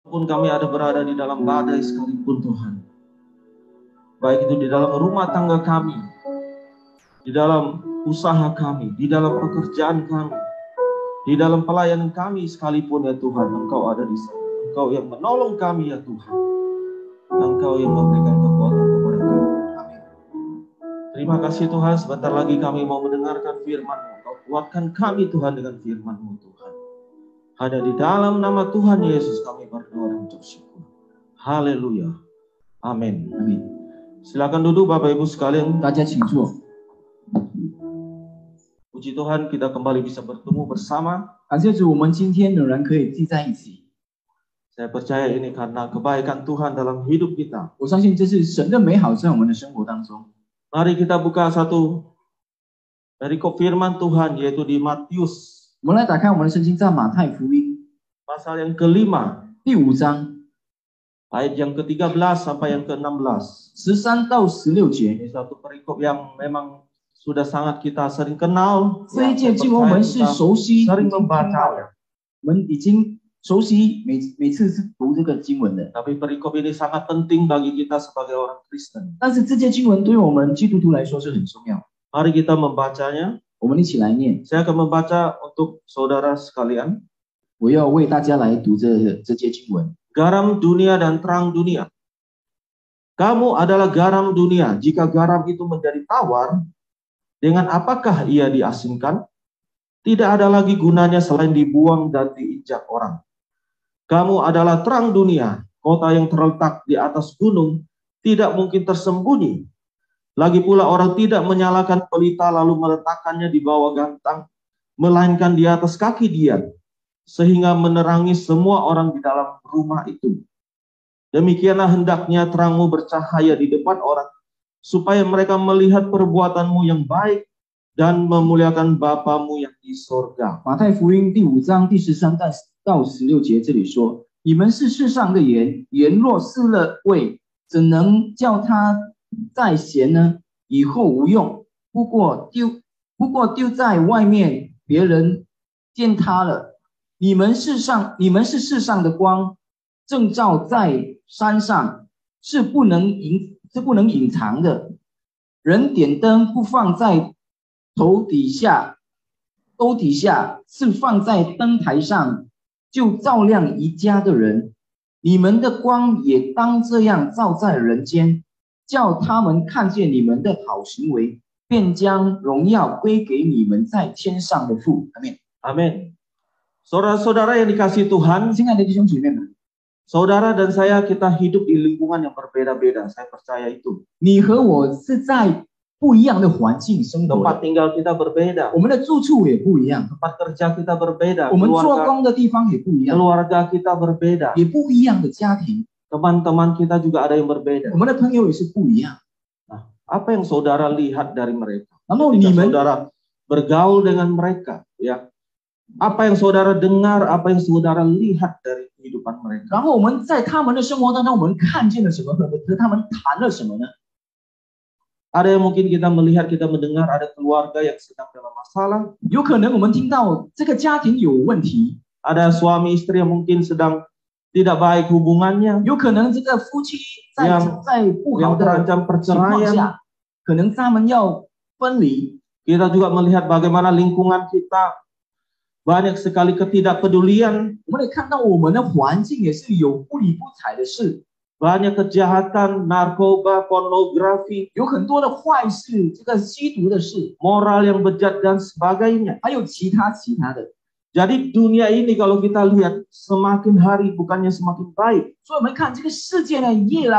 Walaupun kami ada berada di dalam badai sekalipun Tuhan, baik itu di dalam rumah tangga kami, di dalam usaha kami, di dalam pekerjaan kami, di dalam pelayanan kami sekalipun ya Tuhan, Engkau ada di sana. Engkau yang menolong kami ya Tuhan. Engkau yang memberikan kekuatan kepada kami. Amin. Terima kasih Tuhan, sebentar lagi kami mau mendengarkan firman-Mu. Engkau kuatkan kami Tuhan dengan firman-Mu Tuhan. Hanya di dalam nama Tuhan Yesus kami berdoa dan bersyukur. Haleluya. Amin. Amin. Silakan duduk Bapak Ibu sekalian. 大家请坐。 Puji Tuhan kita kembali bisa bertemu bersama. 感谢主，我们今天仍然可以聚在一起。 Saya percaya ini karena kebaikan Tuhan dalam hidup kita. 我相信这是神的美好在我们的生活当中。 Mari kita buka satu perikop firman Tuhan yaitu di Matius 我们来打开我们的圣经，在马太福音 pasal yang ke-5 第5章 ayat yang ke-13 sampai yang ke-16. 13到16节。 Ini satu perikop yang memang sudah sangat kita sering kenal. 这一节经文我们是熟悉， sering membaca. 我们已经熟悉，每次是读这个经文的。 Tapi perikop ini sangat penting bagi kita sebagai orang Kristen. 但是这节经文对于我们基督徒来说是很重要。 Mari kita membacanya. 我们一起来念。 Saya akan membaca untuk saudara sekalian. 我要为大家来读这节经文。 Garam dunia dan terang dunia. Kamu adalah garam dunia. Jika garam itu menjadi tawar, dengan apakah ia diasinkan? Tidak ada lagi gunanya selain dibuang dan diinjak orang. Kamu adalah terang dunia. Kota yang terletak di atas gunung tidak mungkin tersembunyi. Lagi pula orang tidak menyalakan pelita lalu meletakkannya di bawah gantang, melainkan di atas kaki dian, sehingga menerangi semua orang di dalam rumah itu. Demikianlah hendaknya terangmu bercahaya di depan orang, supaya mereka melihat perbuatanmu yang baik dan memuliakan Bapamu yang di sorga. 马太福音第5章第13到16节这里说：“你们是世上的盐，盐若失了味，怎能叫它再咸呢？以后无用，不过丢在外面，别人见它了。你们是世上的光，正照在山上，是不能隐藏的。人点灯不放在兜底下，是放在灯台上，就照亮一家的人。你们的光也当这样照在人间，叫他们看见你们的好行为，便将荣耀归给你们在天上的父。阿门。 Amin. Saudara-saudara yang dikasihi Tuhan, 亲爱的弟兄姐妹们， saudara dan saya kita hidup di lingkungan yang berbeda-beda. Saya percaya itu. 你和我是在不一样的环境生活 Tempat 的， tinggal kita berbeda. 我们的住处也不一样， Tempat kerja kita berbeda. 我们做工的地方也不一样， Keluarga kita berbeda. 也不一样的家庭， Teman-teman kita juga ada yang berbeda. 我们的朋友也是不一样。 Nah, apa yang saudara lihat dari mereka? 然后 Ketika 你们 saudara bergaul dengan mereka, ya. Apa yang saudara dengar, apa yang saudara lihat dari kehidupan mereka? 然后我们在他们的生活当中，我们看见了什么？和他们谈了什么呢？ Ada yang mungkin kita melihat, kita mendengar ada keluarga yang sedang dalam masalah. 有可能我们听到这个家庭有问题， Ada suami istri yang mungkin sedang tidak baik hubungannya, 有可能这个夫妻在 yang 在不好 yang 的 terancam 情况 perceraian. 下，可能他们要分离。 Kita juga melihat bagaimana lingkungan kita banyak sekali ketidakpedulian, 我们也看到我们的环境也是有不理不睬的事， banyak kejahatan, narkoba, pornografi, 有很多的坏事，这个吸毒的事， moral yang bejat dan sebagainya. 还有其他的。 Jadi dunia ini kalau kita lihat semakin hari bukannya semakin baik. 所以我们看这个世界呢，越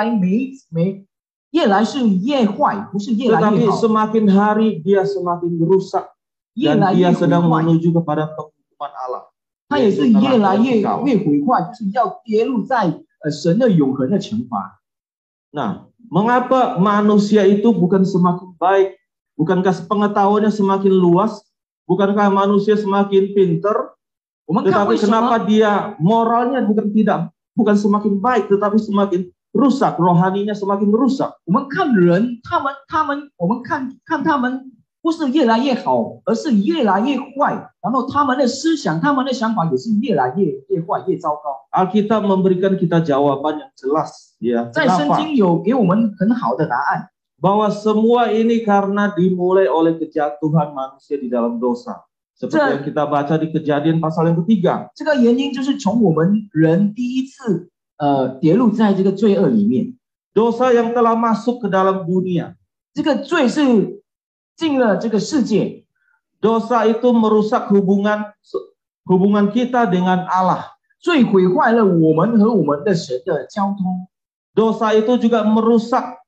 来是越坏，不是越来 Tetapi 越好， semakin hari dia semakin rusak 越 dan 来 dia 越毁 sedang 坏。 menuju kepada penghukuman Allah. 它也是 Yaitu 越来越 neraka 越毁坏，就是要跌入在神的永恒的惩罚。 Nah, mengapa manusia itu bukan semakin baik? Bukankah pengetahuannya semakin luas? Bukankah manusia semakin pintar? 我们看为 Tetapi 什么 kenapa dia moralnya bukan semakin baik, tetapi semakin rusak, rohaninya semakin rusak? 我们看人，我们看他们不是越来越好，而是越来越坏。然后他们的思想、他们的想法也是越来越坏、越糟糕。Alkitab memberikan kita jawaban yang jelas, ya. 在圣 Kenapa? 经有给我们很好的答案， Bahwa semua ini karena dimulai oleh kejatuhan manusia di dalam dosa. Seperti yang kita baca di Kejadian pasal yang ketiga. 这个原因就是从我们人第一次跌入在这个罪恶里面， Dosa yang telah masuk ke dalam dunia. 这个罪是进了这个世界， Dosa itu merusak hubungan kita dengan Allah. 罪毁坏了我们和我们的神的交通。 Dosa itu juga merusak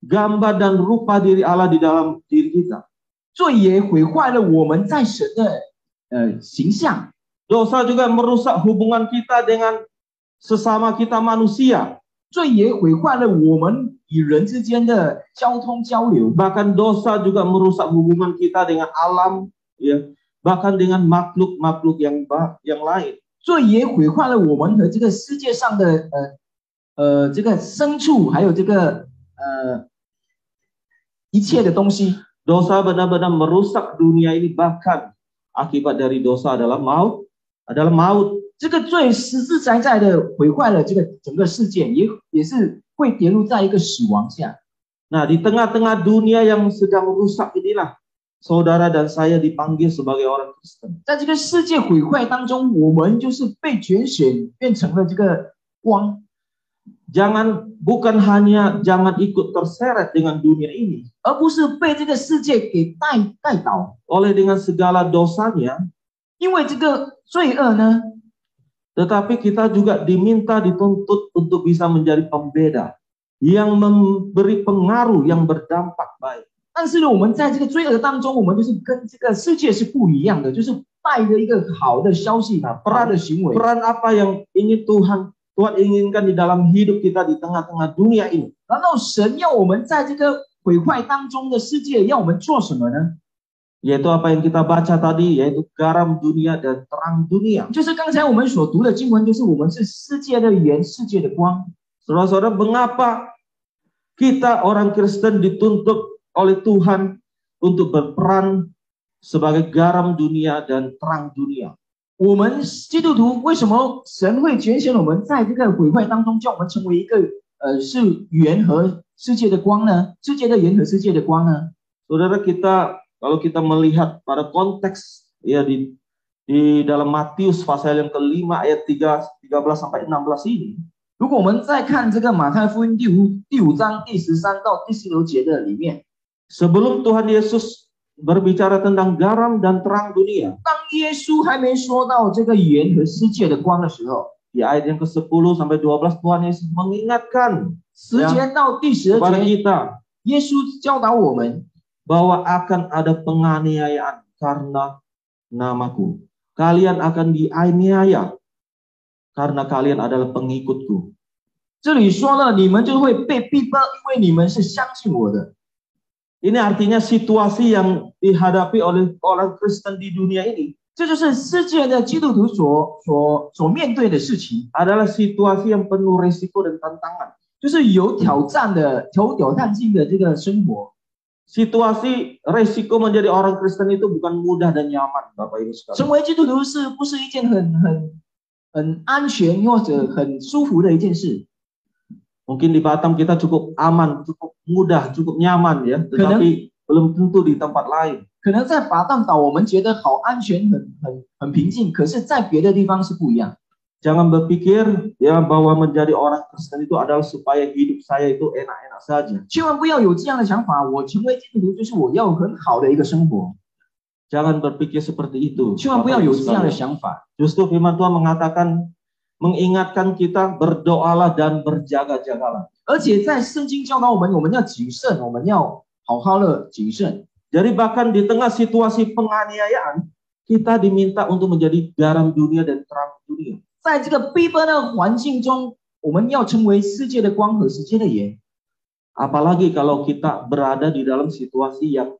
gambar dan rupa diri Allah di dalam diri kita. 罪也毁坏了我们在神的形象。 Dosa juga merusak hubungan kita dengan sesama kita manusia. 罪也毁坏了我们与人之间的交通交流。 Bahkan dosa juga merusak hubungan kita dengan alam, ya, bahkan dengan makhluk-makhluk yang lain. 罪也毁坏了我们和这个世界上的这个牲畜，还有这个一切的东西。 Dosa benar-benar merusak dunia ini, bahkan akibat dari dosa adalah maut. 这个罪实实在在的毁坏了这个整个世界，也是会跌入在一个死亡下。 Nah, di tengah-tengah dunia yang sedang rusak inilah saudara dan saya dipanggil sebagai orang Kristen. 在这个世界毁坏当中，我们就是被拣选，变成了这个光。 Bukan hanya jangan ikut terseret dengan dunia ini, 而不是被这个世界给带倒。 oleh dengan segala dosanya, 因为这个罪恶呢， tetapi kita juga diminta, dituntut untuk bisa menjadi pembeda yang memberi pengaruh yang berdampak baik. 但是呢，我们在这个罪恶当中，我们就是跟这个世界是不一样的，就是带着一个好的消息、好的行为。 Peran apa yang ingin Tuhan inginkan di dalam hidup kita di tengah-tengah dunia ini? 然后神要我们在这个毁坏当中的世界，要我们做什么呢？ Yaitu apa yang kita baca tadi, yaitu garam dunia dan terang dunia. 就是刚才我们所读的经文，就是我们是世界的盐，世界的光。 Saudara-saudara, mengapa kita orang Kristen dituntut oleh Tuhan untuk berperan sebagai garam dunia dan terang dunia? 我们基督徒为什么神会拣选我们在这个毁坏当中，叫我们成为一个是盐和世界的光呢？世界的盐和世界的光呢？ Saudara, kalau kita melihat pada konteks ya di dalam Matius pasal yang kelima ayat 13 sampai 16 ini, 如果我们再看这个马太福音第五章第13到第16节的里面， sebelum Tuhan Yesus berbicara tentang garam dan terang dunia, 当耶稣还没说到这个盐和世界的光的时候， di ayat yang ke-10 sampai 12 Tuhan Yesus mengingatkan 10节到第12 kepada 节， kita 耶稣教导我们， bahwa akan ada penganiayaan karena namaku. Kalian akan dianiaya karena kalian adalah pengikutku. 这里说了，你们就会被逼迫，因为你们是相信我的。 Ini artinya situasi yang dihadapi oleh orang Kristen di dunia ini 这就是世界的基督徒所面对的事情， adalah situasi yang penuh risiko dan tantangan. 就是有挑战性的这个生活。 Situasi risiko menjadi orang Kristen itu bukan mudah dan nyaman, Bapak Ibu 成 sekalian. 为基督徒是不是一件很安全或者很舒服的一件事？ Mungkin di Batam kita cukup aman, cukup mudah, cukup nyaman ya, tetapi belum tentu di tempat lain. 可能在巴淡岛我们觉得好安全，很平静，可是在别的地方是不一样。 Jangan berpikir ya bahwa menjadi orang Kristen itu adalah supaya hidup saya itu enak-enak saja. 千万不要有这样的想法，我成为基督徒就是我要很好的一个生活， Jangan berpikir seperti itu. 千万不要有这样的想法。 Justru firman Tuhan mengingatkan kita berdoalah dan berjaga-jagalah. 而且在圣经教导我们，我们要谨慎，我们要好好的谨慎。 Jadi bahkan di tengah situasi penganiayaan, kita diminta untuk menjadi garam dunia dan terang dunia. 在这个逼迫的环境中，我们要成为世界的光和世界的盐。 Apalagi kalau kita berada di dalam situasi yang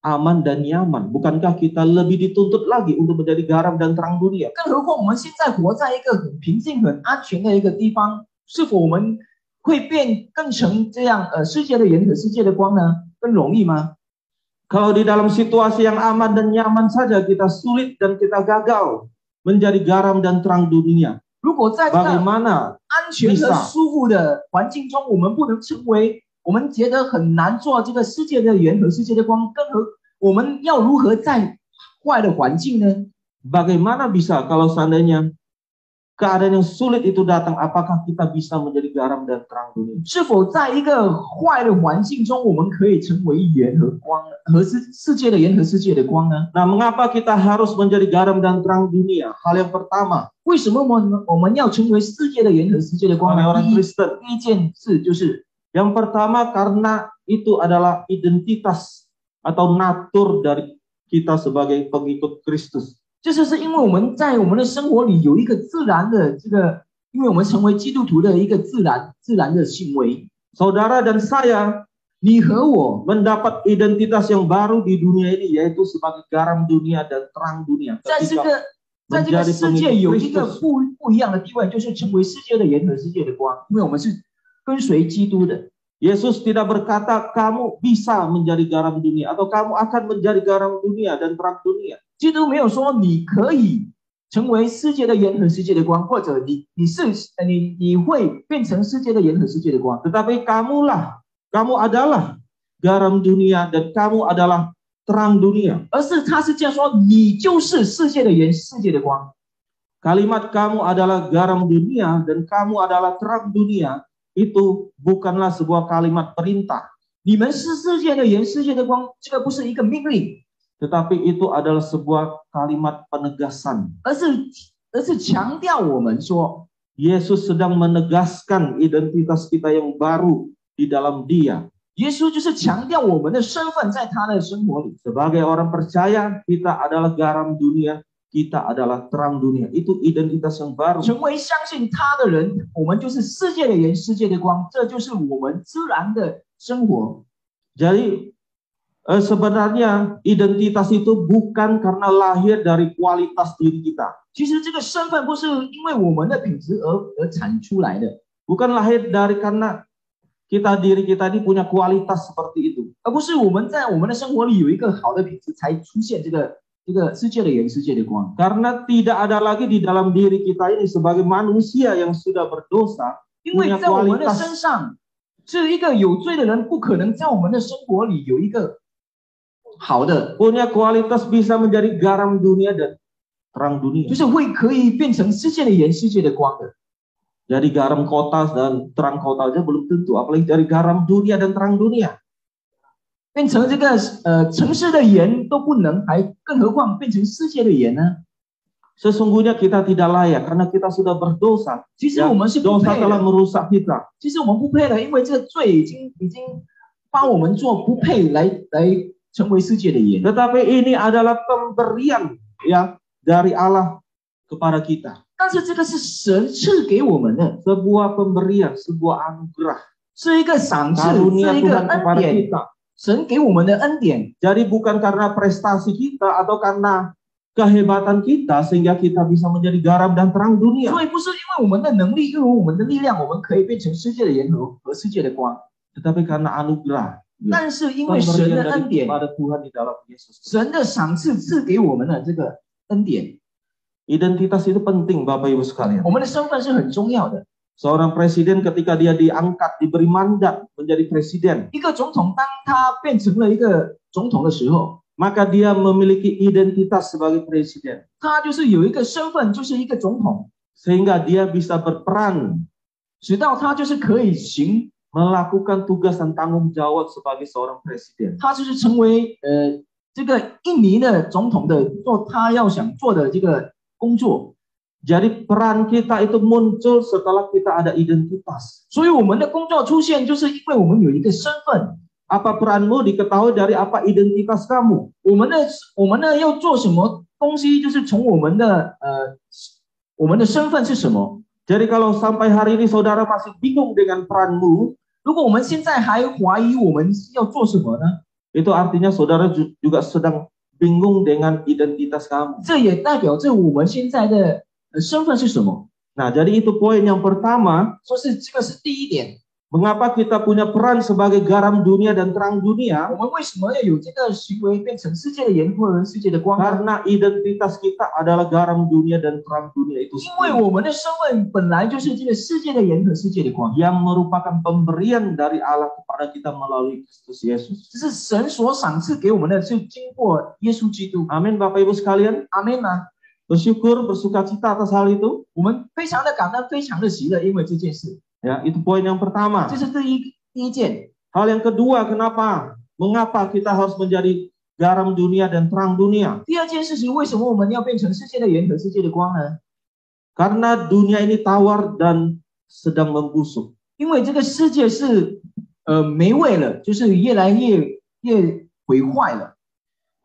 aman dan nyaman. Bukankah kita lebih dituntut lagi untuk menjadi garam dan terang dunia? 更何况我们现在活在一个很平静、很安全的一个地方，是否我们会更成这样世界的盐和世界的光呢？更容易吗？ Kalau di dalam situasi yang aman dan nyaman saja kita sulit dan kita gagal menjadi garam dan terang dunia, 如果在这个 bagaimana 安全和舒服的环境中，我们不能成为我们觉得很难做这个世界的盐和世界的光，更何我们要如何在坏的环境呢？ bagaimana bisa kalau seandainya keadaan yang sulit itu datang, apakah kita bisa menjadi garam dan terang dunia? 是否在一个坏的环境中，我们可以成为盐和光和世界的盐和世界的光呢？ Nah, mengapa kita harus menjadi garam dan terang dunia? Hal yang pertama, 为什么我们要成为世界的盐和世界的光 oleh 呢？ orang 第 Kristen. 一件事就是， Yang pertama karena itu adalah identitas atau natur dari kita sebagai pengikut Kristus. 就是因为我们在我们的生活里有一个自然的这个，因为我们成为基督徒的一个自然的行为。 Saudara dan saya 你和我 mendapat identitas yang baru di dunia ini, yaitu sebagai garam dunia dan terang dunia. 在这 Ketika 个在这个 menjadi 世界 pengikut 有一个 Kristus. 不一样的地位，就是成为世界的盐和世界的光，因为我们是跟随基督的。 Yesus tidak berkata kamu bisa menjadi garam dunia atau kamu akan menjadi garam dunia dan terang dunia. 基督没有说你可以成为世界的盐和世界的光，或者你会变成世界的盐和世界的光， Tetapi kamu adalah garam dunia dan kamu adalah terang dunia. 而是他是这样说，你就是世界的盐，世界的光。 Kalimat kamu adalah garam dunia dan kamu adalah terang dunia itu bukanlah sebuah kalimat perintah, 你们是世界的盐，世界的光，这个不是一个命令， tetapi itu adalah sebuah kalimat penegasan. 而是强调我们说， Yesus sedang menegaskan identitas kita yang baru di dalam Dia. 耶稣就是强调我们的身份在他的生活里。 Sebagai orang percaya, kita adalah garam dunia, kita adalah terang dunia. Itu identitas yang baru. 成为相信他的人，我们就是世界的盐，世界的光，这就是我们自然的生活。 Jadi sebenarnya identitas itu bukan karena lahir dari kualitas diri kita. 其实这个身份不是因为我们的品质而产出来的， Bukan lahir dari karena diri kita ini punya kualitas seperti itu. 而不是我们在我们的生活里有一个好的品质才出现这个世界的盐，世界的光。 Karena tidak ada lagi di dalam diri kita ini sebagai manusia yang sudah berdosa 因为 punya 在我们的 kualitas. 身上是一个有罪的人，不可能在我们的生活里有一个好的， Punya kualitas bisa menjadi garam dunia dan terang dunia. 就是可以变成世界的盐，世界的光的。 Jadi garam kota dan terang kota aja belum tentu, apalagi dari garam dunia dan terang dunia. 变成这个城市的盐都不能，更何况变成世界的盐呢？ Sesungguhnya kita tidak layak karena kita sudah berdosa. 其实我们是不 Dosa 配 telah 的， merusak kita. 其实我们不配的，因为这个罪已经把我们做不配来成为世界的盐。 Tetapi ini adalah pemberian ya dari Allah kepada kita. 但是这个是神赐给我们的， Sebuah pemberian, sebuah anugerah. 是一个赏赐， Karunia 是一个 Tuhan 恩 kepada 典， kita. 神给我们的恩典。 Jadi bukan karena prestasi kita atau karena kehebatan kita sehingga kita bisa menjadi garam dan terang dunia. 所以不是因为我们的能力，因为我们的力量，我们可以变成世界的盐和世界的光， Tetapi karena anugerah. 但是因为神 Pemberian 的恩 dari 典， kepada Tuhan di dalam Yesus. 神的赏赐赐给我们的这个恩典， Identitas itu penting Bapak Ibu sekalian. 我们的身份是很重要的。 Seorang presiden ketika dia diangkat, diberi mandat menjadi presiden, 一个总统当他变成了一个总统的时候， maka dia memiliki identitas sebagai presiden. 他就是有一个身份，就是一个总统， Sehingga dia bisa berperan 直到他就是可以melakukan tugas dan tanggung jawab sebagai seorang presiden. 他就是成为这个印尼的总统的做他要想做的这个工作。 Jadi peran kita itu muncul setelah kita ada identitas. 所以我们的工作出现，就是因为我们有一个身份。 Apa peranmu diketahui dari apa identitas kamu. 我们呢要做什么东西，就是从我们的身份是什么。 Jadi kalau sampai hari ini saudara masih bingung dengan peranmu, 如果我们现在还怀疑我们要做什么呢？ itu artinya saudara juga sedang bingung dengan identitas kamu. 这也代表着我们现在的身份是什么。 Nah, jadi itu poin yang pertama. 说是这个是第一点。Mengapa kita punya peran sebagai garam dunia dan terang 我 dunia? 们为什么要有这个行为，变成世界的盐或者世界的光呢？ Karena identitas kita adalah garam dunia dan terang dunia itu 因为 sendiri, 我们的身份本来就是这个世界的盐和世界的光， yang merupakan pemberian dari Allah kepada kita melalui Kristus Yesus. 这是神所赏赐给我们的，是经过耶稣基督。 Amin, Bapak Ibu sekalian. 阿门啊！ Bersyukur, bersukacita atas hal itu. 我们非常的感恩，非常的喜乐，因为这件事， Ya, itu poin yang pertama. 这是第一件。 Hal yang kedua, mengapa kita harus menjadi garam dunia dan terang dunia? 第二件事情，为什么我们要变成世界的盐和世界的光呢？ Karena dunia ini tawar dan sedang membusuk. 因为这个世界是没味了，就是越来越毁坏了。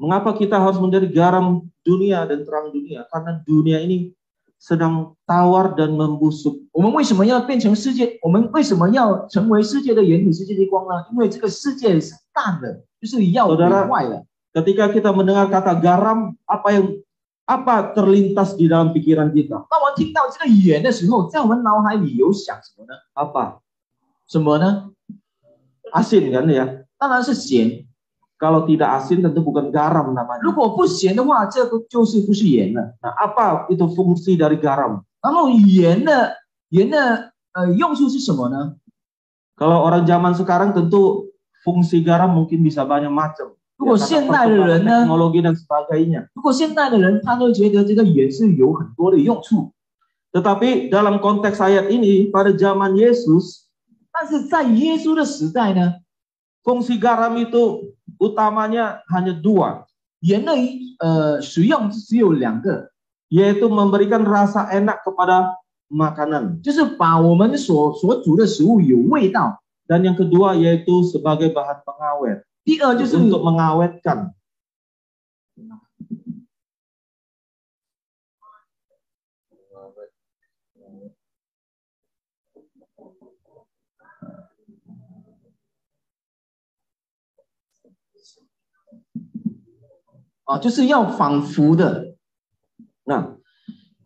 Mengapa kita harus menjadi garam dunia dan terang dunia? Karena dunia ini sedang tawar dan membusuk. 我们为什么要变成世界？我们为什么要成为世界的盐和世界的光呢？因为这个世界是淡的，就是要毁坏了。 Ketika kita mendengar kata garam, apa terlintas di dalam pikiran kita? 当我们听到这个盐的时候，在我们脑海里有想什么呢？ Apa? 什么呢？ Asin kan ya? 当然是咸。 Kalau tidak asin tentu bukan garam 如 namanya. 果不咸的话，这个就是不是盐了。 Nah, apa itu fungsi dari garam? 然后盐的用处是什么呢？ Kalau orang zaman sekarang tentu fungsi garam mungkin bisa banyak macam. 如果 Ya, 现 karena 代的 perkembangan 人呢， teknologi dan sebagainya. 如果现代的人他都觉得这个盐是有很多的用处， Tetapi dalam konteks ayat ini pada zaman Yesus, 但是在耶稣的时代呢， fungsi garam itu utamanya hanya dua, 盐的使用只有两个， yaitu memberikan rasa enak kepada makanan. 就是把我们所煮的食物有味道。 Dan yang kedua yaitu sebagai bahan pengawet, 第二就是 untuk mengawetkan.啊，就是要仿佛的。 Nah,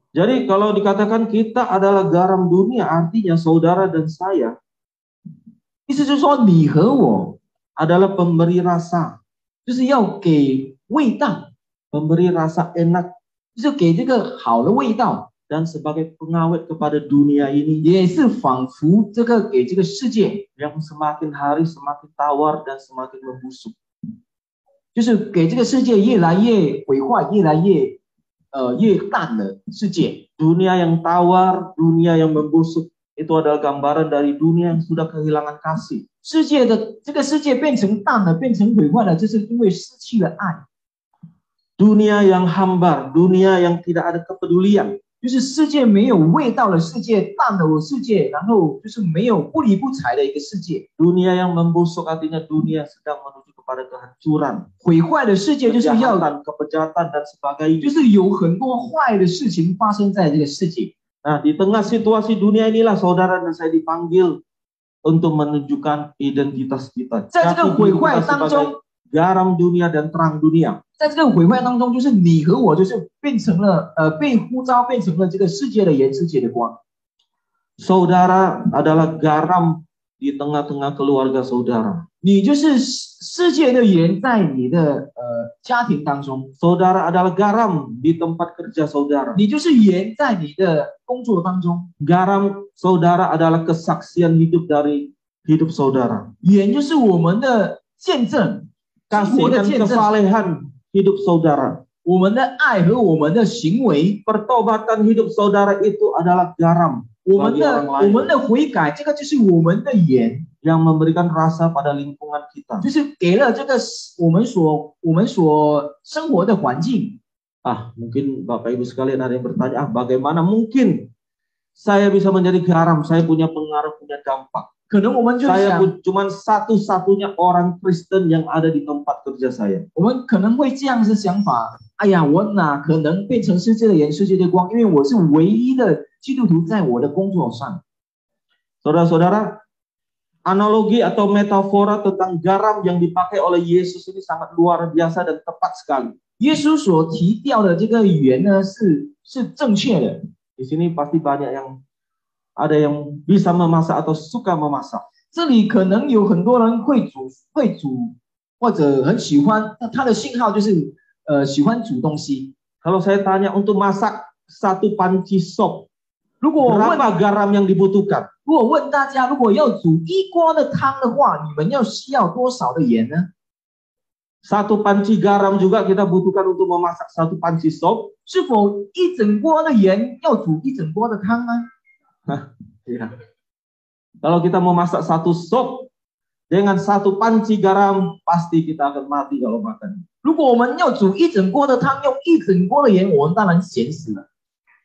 jadi kalau dikatakan kita adalah garam dunia, artinya saudara dan saya 意思就是说，你和我 adalah pemberi rasa, 就是要给味道， pemberi rasa enak 就是给这个好的味道， dan sebagai pengawet kepada dunia ini 也是仿佛这个给这个世界， yang semakin hari semakin tawar dan semakin membusuk. 就是给这个世界越来越毁坏、越来越淡的世界。 Dunia yang tawar, dunia yang membusuk, itu adalah gambaran dari dunia yang sudah kehilangan kasih. 这个世界变成淡了，变成毁坏了，就是因为失去了爱。 Dunia yang hambar, dunia yang tidak ada kepedulian. 就是世界没有味道的世界，淡的世界，然后就是没有不理不睬的一个世界。 Dunia yang membusuk artinya dunia sedang menuju kepada kehancuran, 毁坏的世界就是要， kejahatan dan sebagainya. 就是有很多坏的事情发生在这个世界。 Nah, di tengah situasi dunia inilah saudara dan saya dipanggil untuk menunjukkan identitas kita. 在这个 Jati 毁 diri 坏 kita 当 sebagai 中， garam dunia dan terang dunia. 在这个毁坏当中，就是你和我，就是变成了被呼召，变成了这个世界的盐，世界的光。 Saudara adalah garam di tengah-tengah keluarga saudara. 你就是世界的盐，在你的家庭当中， Saudara adalah garam di tempat kerja saudara. 你就是盐，在你的工作当中， Garam saudara adalah kesaksian hidup dari hidup saudara. 盐就是我们的见证，生 Kasih 活的 dan 见证， kesalehan hidup saudara. 我们的爱和我们的行为， Pertobatan hidup saudara itu adalah garam 我们 bagi 的 orang 我 lain 们的悔改，这个就是我们的盐， yang memberikan rasa pada lingkungan kita. 就是给了这个我们所生活的环境。 Mungkin Bapak Ibu sekalian ada yang bertanya, bagaimana mungkin saya bisa menjadi garam? Saya punya pengaruh, punya dampak. 可能我们就 Saya 想， cuma satu-satunya orang Kristen yang ada di tempat kerja saya. 我们可能会这样子想法：哎呀，我哪可能变成世界的盐、世界的光？因为我是唯一的基督徒，在我的工作上。 Saudara-saudara, analogi atau metafora tentang garam yang dipakai oleh Yesus ini sangat luar biasa dan tepat sekali. 耶稣所提到的这个语言呢，是正确的。 Di sini pasti banyak yang ada yang bisa memasak atau suka memasak. 这里可能有很多人会煮，或者很喜欢，他的信号就是喜欢煮东西。 Kalau saya tanya untuk masak 1 panci sop, 如果我问 berapa garam yang dibutuhkan? 大家，如果要煮一锅的汤的话，你们需要多少的盐呢？ 1 panci garam juga kita butuhkan untuk memasak 1 panci sop. 是否一整锅的盐要煮一整锅的汤呢？ Ya. Kalau kita mau masak 1 sop dengan 1 panci garam, pasti kita akan mati kalau makan. 如果我们要煮一整锅的汤，用一整锅的盐，我们当然咸死了。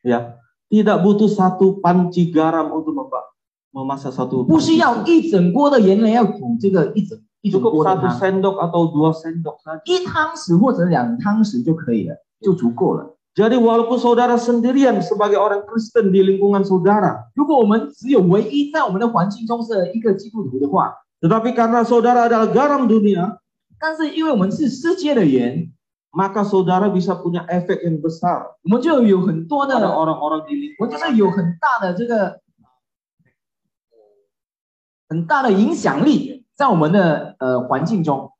Ya, tidak butuh 1 panci garam untuk memasak 1. 不需要一整锅的盐来要煮这个一整 Cukup 锅的 1 汤， sendok atau 2 sendok saja. 一汤匙或者2汤匙就可以了，就足够了。 Jadi walaupun saudara sendirian sebagai orang Kristen di lingkungan saudara, 如果我们只有唯一在我们的环境中是一个基督徒的话， tetapi karena saudara adalah garam dunia, 但是因为我们是世界的盐， maka saudara bisa punya efek yang besar 我们就有很多 pada 的， orang-orang di 我 lingkungan. 就是有很大的这个很大的影响力在我们的环境中。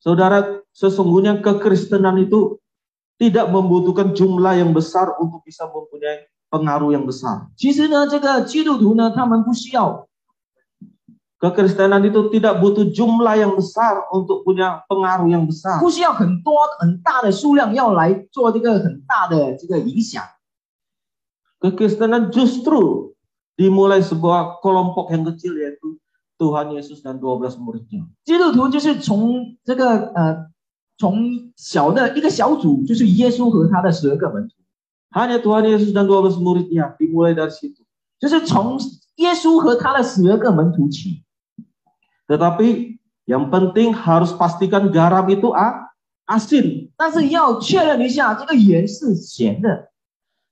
Saudara, sesungguhnya kekristenan itu tidak membutuhkan jumlah yang besar untuk bisa mempunyai pengaruh yang besar. 其实呢，这个基督徒呢，他们不需要 Kekristenan itu tidak butuh jumlah yang besar untuk punya pengaruh yang besar. 不需要很大的数量要来做这个很大的这个影响。 Kekristenan justru dimulai sebuah kelompok yang kecil, yaitu Tuhan Yesus dan 12 muridnya. 基督徒就是从这个从小的一个小组，就是耶稣和他的12个门徒， Hanya Tuhan Yesus dan 12 muridnya, dimulai dari situ. 就是从耶稣和他的12个门徒起。 Tetapi yang penting harus pastikan garam itu asin. 但是要确认一下，这个盐是咸的。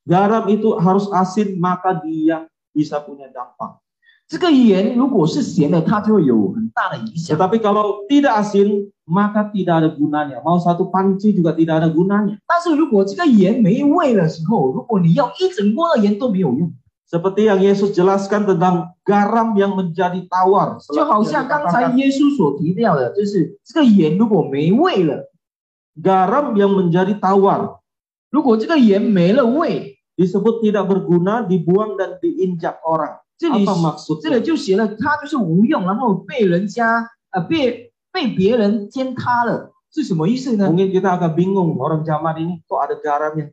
Garam itu harus asin, maka dia bisa punya dampak. 这个盐如果是咸的，它就会有很大的影响。 Tetapi kalau tidak asin, maka tidak ada gunanya. Mau 1 panci juga tidak ada gunanya. 但是如果这个盐没味的时候，如果你要一整锅的盐都没有用。 Seperti yang Yesus jelaskan tentang garam yang menjadi tawar. 就好像刚才耶稣所提到的，就是这个盐如果没味了， Garam yang menjadi tawar 如果这个盐没了味， disebut tidak berguna, dibuang dan diinjak orang. 这里 Apa maksudnya? 这里就写了，它就是无用，然后被人家被别人践踏了，是什么意思呢？ Mungkin kita agak bingung, orang zaman ini kok ada garam yang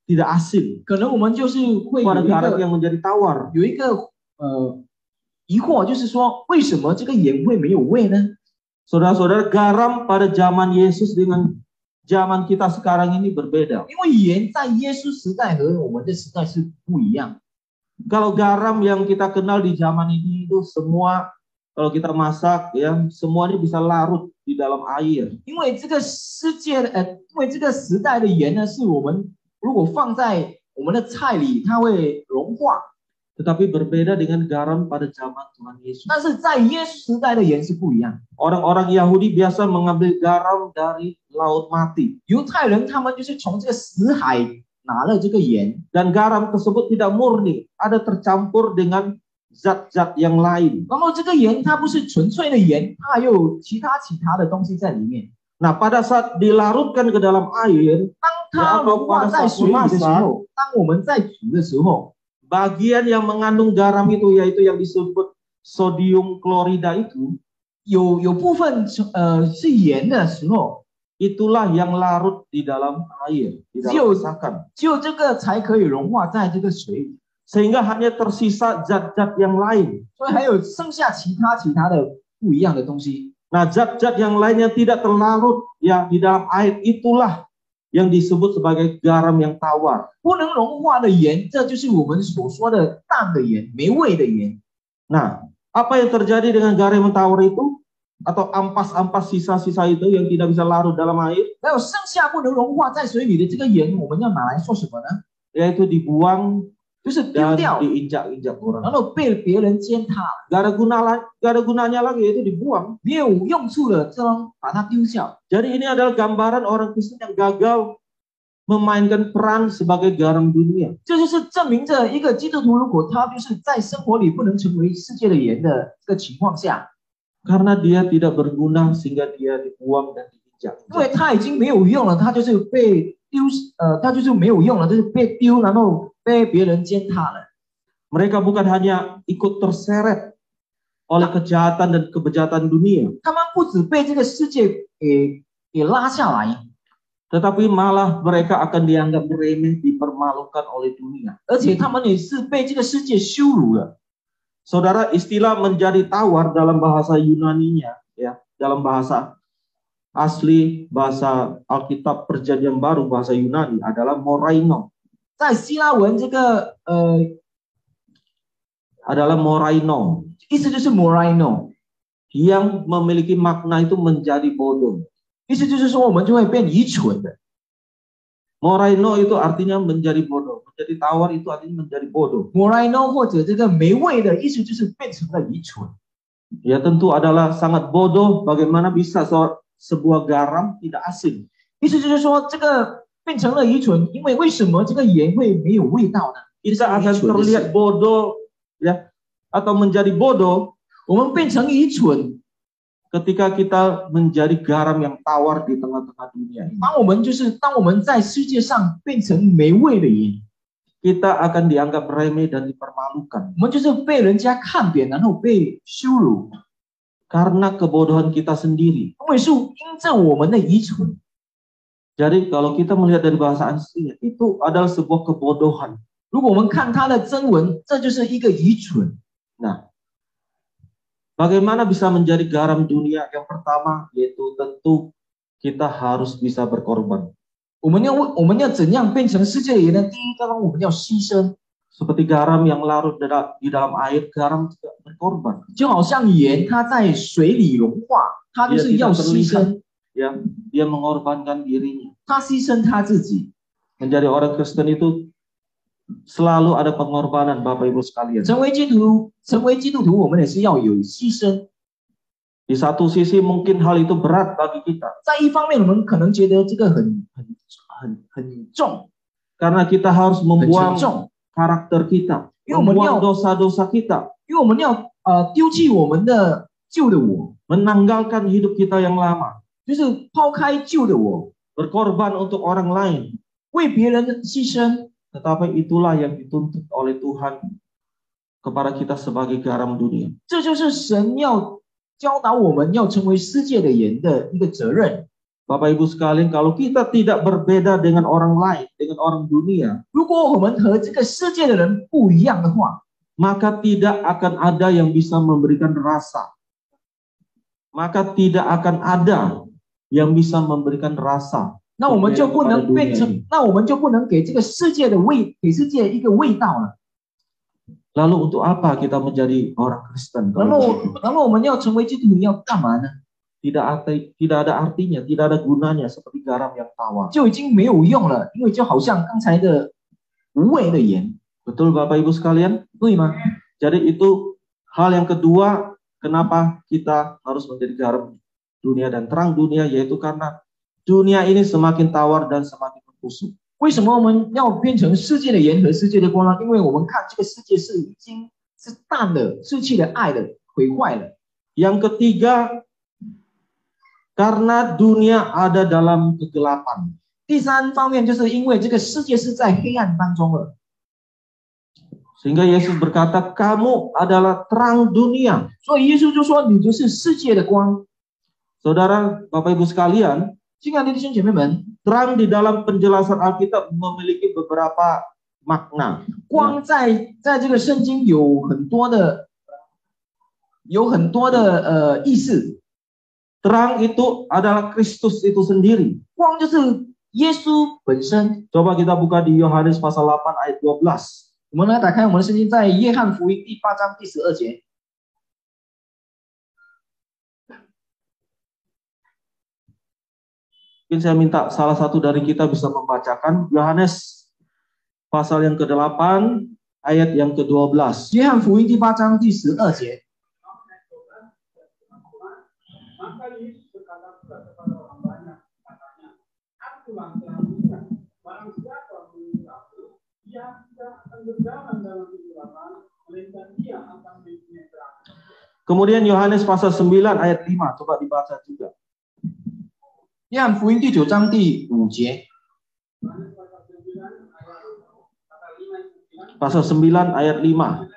tidak asin, 可能我们就是会 kok 有 ada 一 garam 个 yang menjadi tawar. 有一个疑惑，就是说为什么这个盐会没有味呢？ Saudara-saudara, garam pada zaman Yesus dengan zaman kita sekarang ini berbeda. 因为盐在耶稣时代和我们的时代是不一样。 Kalau garam yang kita kenal di zaman ini itu semua, kalau kita masak ya, semuanya bisa larut di dalam air. 因为这个因为这个时代的盐呢，是我们如果放在我们的菜里，它会融化。 Tetapi berbeda dengan garam pada zaman Tuhan Yesus. 但是在耶稣时代的盐是不一样。 Orang-orang Yahudi biasa mengambil garam dari laut mati. 犹太人他们就是从这个死海拿了这个盐， Dan garam tersebut tidak murni, ada tercampur dengan zat-zat yang lain. 然后这个盐它不是纯粹的盐，它还有其他的东西在里面。 Nah, pada saat dilarutkan ke dalam air, 当它融化在水里的时候，当我们在煮的时候， bagian yang mengandung garam itu, yaitu yang disebut sodium klorida itu, 有部分是盐的时候， itulah yang larut di dalam air, di dalam masakan. 只有这个才可以融化在这个水里， Sehingga hanya tersisa zat-zat yang lain. 所以还有剩下其他的不一样的东西。 Nah, zat-zat yang lain yang tidak terlarut ya di dalam air, itulah yang disebut sebagai garam yang tawar. 不能融化的盐，这就是我们所说的淡的盐，没味的盐。 Nah, apa yang terjadi dengan garam yang tawar itu? Atau ampas-ampas sisa-sisa itu yang tidak bisa larut dalam air? 还有剩下不能融化在水里的这个盐，我们要拿来做什么呢？ Yaitu dibuang 就是丢 dan 掉， diinjak-injak 然 orang. 后被别人践踏， Gak ada gunanya lagi, yaitu dibuang. 没有用处了，这样把它丢掉。 Jadi ini adalah gambaran orang Kristen yang gagal memainkan peran sebagai garam dunia. 这就是证明着一个基督徒，如果他就是在生活里不能成为世界的盐的这个情况下， Karena dia tidak berguna sehingga dia dibuang dan 因为 diinjak-injak. 他已经没有用了，他就是被丢，他就是没有用了，就是被丢，然后被别人践踏了。 Mereka bukan hanya ikut terseret oleh kejahatan dan kebejatan dunia, 他们不止被这个世界给拉下来， tetapi malah mereka akan dianggap remeh, dipermalukan oleh dunia. 而且他们也是被这个世界羞辱了。 Saudara, istilah menjadi tawar dalam bahasa Yunaninya, ya, dalam bahasa asli, bahasa Alkitab Perjanjian Baru, bahasa Yunani adalah moraino. 在希腊文这个Adalah moraino, 意思就是 moraino， yang memiliki makna itu menjadi bodoh. 意思就是说我们就会变愚蠢的。 Moraino itu artinya menjadi bodoh. Menjadi tawar itu artinya menjadi bodoh. moraino 或者这个没味的意思就是变成了愚蠢。 Ya tentu adalah sangat bodoh bagaimana bisa sebuah garam tidak asin. 意思就是说这个变成了愚蠢，因为为什么这个盐会没有味道呢？ Kita akan terlihat bodoh, ya, atau menjadi bodoh 我们变成愚蠢， ketika kita menjadi garam yang tawar di tengah-tengah dunia ini. 当我们在世界上变成没味的盐， Kita akan dianggap remeh dan dipermalukan 我们就是被人家看扁，然后被羞辱， karena kebodohan kita sendiri. 因为是因着我们的愚蠢。 Jadi kalau kita melihat dari bahasa aslinya, itu adalah sebuah kebodohan. 如果我们看它的真文，这就是一个愚蠢。 Nah, bagaimana bisa menjadi garam dunia? Yang pertama yaitu tentu kita harus bisa berkorban. 我们要怎样变成世界的盐呢？第一，当然我们要牺牲， Seperti garam yang larut di dalam air, garam juga berkorban. 就好像盐它在水里融化，它就是要牺牲， Ya, dia mengorbankan dirinya. 它牺牲它自己。 Menjadi orang Kristen itu selalu ada pengorbanan, Bapak Ibu sekalian. 成为基督徒，我们也是要有牺牲。 Di satu sisi mungkin hal itu berat bagi kita, 在一方面，我们可能觉得这个很重， karena kita harus 很沉 membuang 重， karakter kita, 因为我们要 membuang dosa-dosa kita, 因为我们要丢弃我们的旧的我， menanggalkan hidup kita yang lama, 就是抛开旧的我， berkorban untuk orang lain. 为别人牺牲。 Tetapi itulah yang dituntut oleh Tuhan kepada kita sebagai garam dunia. 这就是神要教导我们要成为世界的盐的一个责任。 Bapak Ibu sekalian, kalau kita tidak berbeda dengan orang lain, dengan orang dunia, 如果我们和这个世界的人不一样的话， maka tidak akan ada yang bisa memberikan rasa. Maka tidak akan ada yang bisa memberikan rasa. 那我们就不能变成，那我们就不能给这个世界的给世界一个味道了。 Lalu untuk apa kita menjadi orang Kristen? 然后我们要成为基督徒要干嘛呢？ Tidak ada artinya, tidak ada gunanya seperti garam yang tawar. 就已经没有用了，因为就好像刚才的无味的盐， Betul Bapak Ibu sekalian? 对吗？ Jadi itu hal yang kedua, kenapa kita harus menjadi garam dunia dan terang dunia, yaitu karena dunia ini semakin tawar dan semakin membusuk. 为什么我们要变成世界的盐和世界的光呢？因为我们看这个世界已经是淡了、失去了爱的、毁坏了。 Yang ketiga, karena dunia ada dalam kegelapan. 第三方面，就是因为这个世界是在黑暗当中了， Sehingga Yesus berkata, kamu adalah terang dunia. 所以耶稣就说：“你就是世界的光。” Saudara, Bapak Ibu sekalian, 亲爱的弟兄姐妹们， terang di dalam penjelasan Alkitab memiliki beberapa makna. 光在这个圣经有很多的意思。 Terang itu adalah Kristus itu sendiri. 光就是耶稣本身。 Coba kita buka di Yohanes pasal 8 ayat 12. 我们来打开我们的圣经，在约翰福音第8章第12节。 Mungkin saya minta salah satu dari kita bisa membacakan Yohanes pasal yang ke-8 ayat yang ke-12. 约翰福音第8章第12节。 Maka Yesus berkata pula kepada orang banyak, katanya, Akulah terang dunia. Barang Kemudian Yohanes pasal 9 ayat 5, coba dibaca juga. 约翰福音第9章第5节， Pasal 9 ayat 5.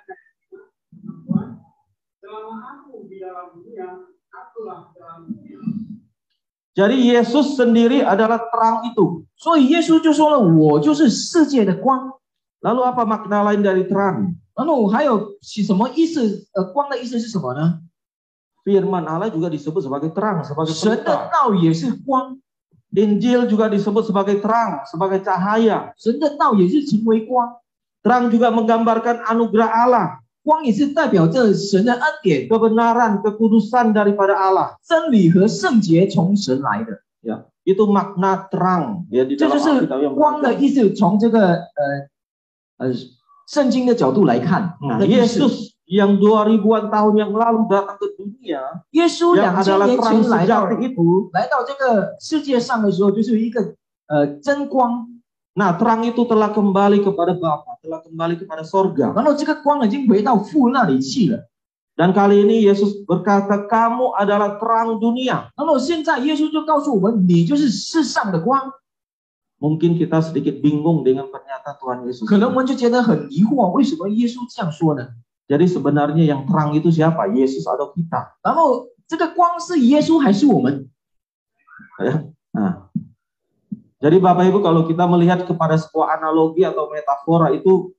Jadi Yesus sendiri adalah terang itu. 所以耶稣就说了，我就是世界的光。 Lalu apa makna lain dari terang? 然后还有什么意思？光的意思是什么呢？ Firman Allah juga disebut sebagai terang, sebagai 神的 pelita. 道也是光， Injil juga disebut sebagai terang, sebagai cahaya. 神的道也是成为光， Terang juga menggambarkan anugerah Allah, 光也是代表着神的恩典、 kebenaran, kekudusan daripada Allah. 真理和圣洁从神来的。 Ya, itu makna terang ya di 这 dalam 就是 Alkitab yang 光的 beragam. 意思。从这个圣经的角度来看， Nah, 的意思 Yesus yang 2000-an tahun yang lalu datang ke dunia, 耶稣 yang 2000 adalah 年 terang 前来到 sejati itu. 这个世界上的时候，就是一个真光。 Nah, terang itu telah kembali kepada Bapa, telah kembali kepada sorga. 然后这个光已经回到父那里去了。 Dan kali ini Yesus berkata, kamu adalah terang dunia. 然后现在耶稣就告诉我们，你就是世上的光。 Mungkin kita sedikit bingung dengan pernyataan Tuhan Yesus. 可能我们就觉得很疑惑，为什么耶稣这样说呢？ Jadi sebenarnya yang terang itu siapa? Yesus atau kita? 然后这个光是耶稣还是我们？ Ya. Nah. Jadi Bapak Ibu, kalau kita melihat kepada sebuah analogi atau metafora, itu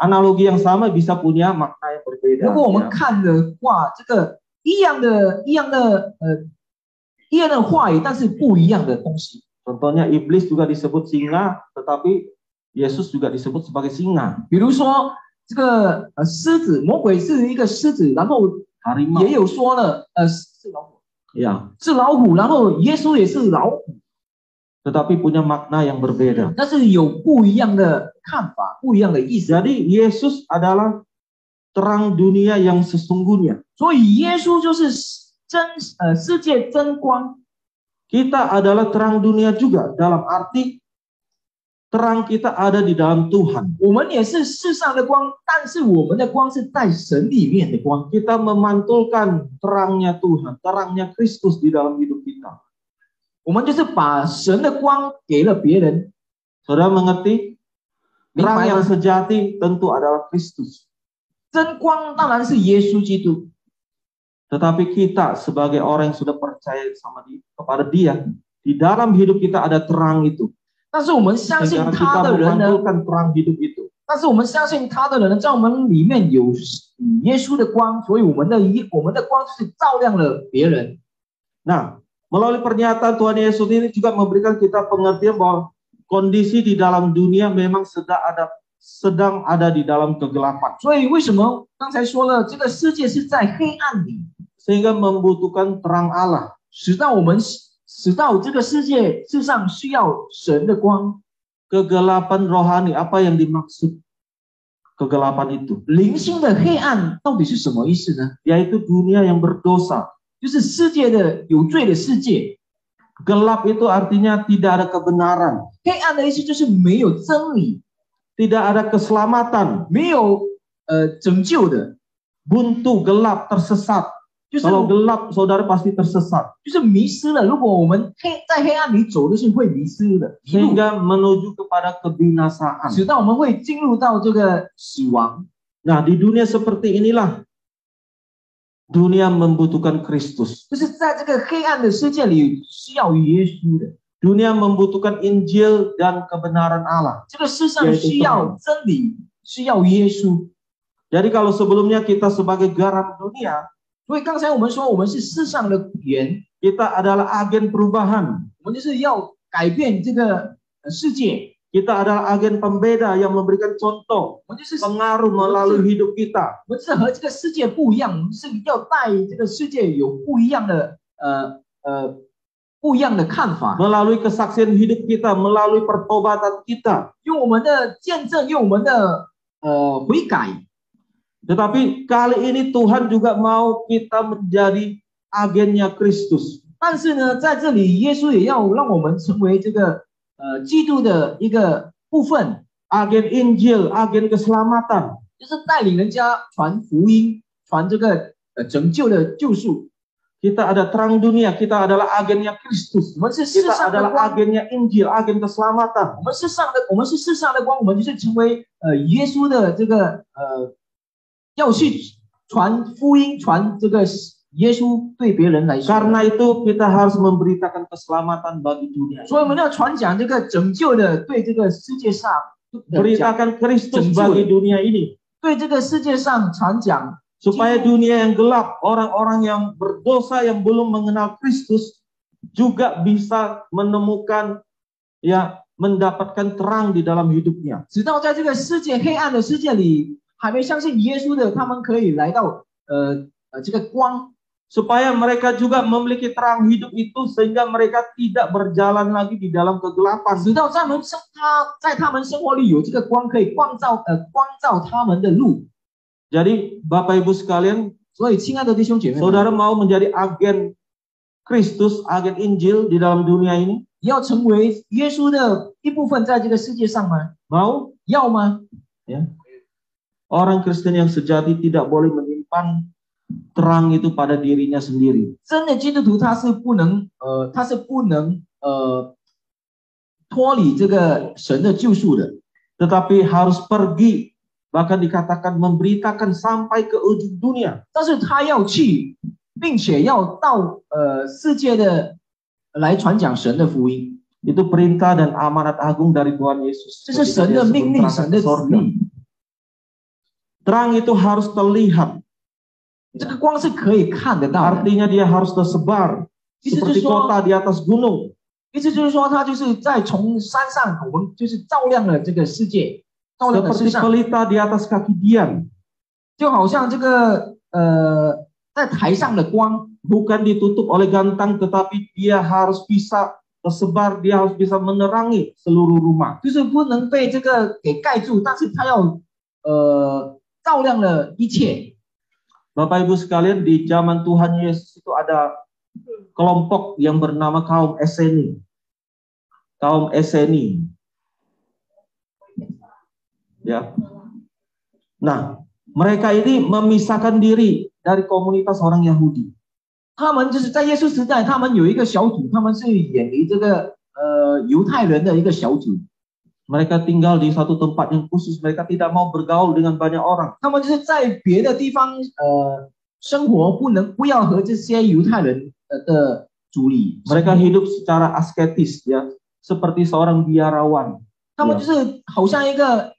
analogi yang sama bisa punya makna yang berbeda. 如果我们 ya. 看的话，这个一样的话语，但是不一样的东西。 Contohnya iblis juga disebut singa, tetapi Yesus juga disebut sebagai singa. 比如说这个狮子，魔鬼是一个狮子，然后 Harimau. 也有说了是老虎， Ya, 是老虎，然后耶稣也是老虎， tetapi punya makna yang berbeda. 但是有不一样的看法，不一样的意思。 Jadi Yesus adalah terang dunia yang sesungguhnya. 所以耶稣就是世界真光。 Kita adalah terang dunia juga, dalam arti terang kita ada di dalam Tuhan. 我们也是世上的光，但是我们的光是在神里面的光。 Kita memantulkan terangnya Tuhan, terangnya Kristus di dalam hidup kita. 我们就是把神的光给了别人。 Saudara mengerti? Terang明白吗？ yang sejati tentu adalah Kristus. 真光当然是耶稣基督， Tetapi kita sebagai orang yang sudah percaya kepada Dia, di dalam hidup kita ada terang itu. 但是我们相信 Sehingga 他 kita 的人呢， memantulkan terang hidup itu. 但是我们相信他的人呢，在我们里面有耶稣的光，所以我们的光就是照亮了别人。 Nah, melalui pernyataan Tuhan Yesus ini juga memberikan kita pengertian bahwa kondisi di dalam dunia memang sedang ada di dalam kegelapan. 所以为什么刚才说了，这个世界是在黑暗里， Sehingga membutuhkan terang Allah. 使到这个世界世上需要神的光。 Kegelapan rohani, apa yang dimaksud kegelapan itu? 灵性的黑暗到底是什么意思呢？ Yaitu dunia yang berdosa. 就是世界的有罪的世界。 Gelap itu artinya tidak ada kebenaran, 黑暗的意思就是没有真理， tidak ada keselamatan, 没有拯救的， buntu, gelap, tersesat. 就是 Kalau gelap, saudara pasti tersesat. 就是迷失了。如果我们在黑暗里走的是会迷失的，迷路， Sehingga menuju kepada kebinasaan. 使到我们会进入到这个死亡。 Nah, di dunia seperti inilah dunia membutuhkan Kristus. 就是在这个黑暗的世界里需要耶稣的， Dunia membutuhkan Injil dan kebenaran Allah. 这个世上需要真理，需要耶稣。 Jadi kalau sebelumnya kita sebagai garam dunia, 所以刚才我们说我们是世上的盐， kita adalah agen perubahan. 我们就是要改变这个世界， Kita adalah agen pembeda yang memberikan contoh, 我们就是 pengaruh melalui hidup kita. 我们是和这个世界不一样，我们是要带这个世界有不一样的不一样的看法， Melalui kesaksian hidup kita, melalui pertobatan kita. 用我们的见证，用我们的悔改。 Tetapi kali ini Tuhan juga mau kita menjadi agennya Kristus. 但是呢，在这里耶稣也要让我们成为这个基督的一个部分。agen Injil, agen keselamatan. 就是带领人家传福音，传这个拯救的救赎。 Kita ada terang dunia, kita adalah agennya Kristus. 我们是世 Kita 上的 adalah 光， agennya Injil, agen keselamatan. 我们是世上的光，我们就是成为耶稣的这个要去传福音，传这个耶稣对别人来说。 Karena itu kita harus memberitakan keselamatan bagi dunia. 所以我们要传讲这个拯救的，对这个世界上讲， Beritakan Kristus bagi dunia ini. 对这个世界上传讲， Supaya dunia yang gelap, orang-orang yang berdosa yang belum mengenal Kristus juga bisa menemukan, ya, mendapatkan terang di dalam hidupnya. 直到在这个世界黑暗的世界里，还没相信耶稣的，他们可以来到这个光， Supaya mereka juga memiliki terang hidup itu sehingga mereka tidak berjalan lagi di dalam kegelapan. 直到在他们生活里有这个光，可以光照他们的路。 Jadi Bapak Ibu sekalian, 所以，亲爱的弟兄姐妹们， saudara mau menjadi agen Kristus, agen Injil di dalam dunia ini? 你要成为耶稣的一部分，在这个世界上吗？ Mau? 要吗？ Ya. Orang Kristen yang sejati tidak boleh menyimpan terang itu pada dirinya sendiri. 真的基督徒他是不能脱离这个神的救赎的， Tetapi harus pergi, bahkan dikatakan memberitakan sampai ke ujung dunia. 但是他要去，并且要到世界的来传讲神的福音， Itu perintah dan amanat agung dari Tuhan Yesus. 这是神的命令，神的旨意。 Terang itu harus terlihat. 这个光是可以看得到的， Artinya dia harus tersebar 意思就 seperti 是说， kota di atas gunung. 意思就是说，他就是在从山上，我们就是照亮了这个世界，照亮了世 Seperti 上， pelita di atas kaki Dian. 就好像这个在台上的光， Bukan ditutup oleh gantang, tetapi dia harus bisa tersebar, dia harus bisa menerangi seluruh rumah. 就是不能被这个给盖住，但是它要照亮了一切。 Bapak Ibu sekalian, di zaman Tuhan Yesus itu ada kelompok yang bernama kaum Eseni. Kaum Eseni. Ya. Nah, mereka ini memisahkan diri dari komunitas orang Yahudi. 他们就是在耶稣时代，他们有一个小组，他们是远离这个犹太人的一个小组。 Mereka tinggal di satu tempat yang khusus. Mereka tidak mau bergaul dengan banyak orang. 他们就是在别的地方生活，不要和这些犹太人的主理。 Mereka hidup secara asketis, ya, seperti seorang biarawan. 他们就是好像一个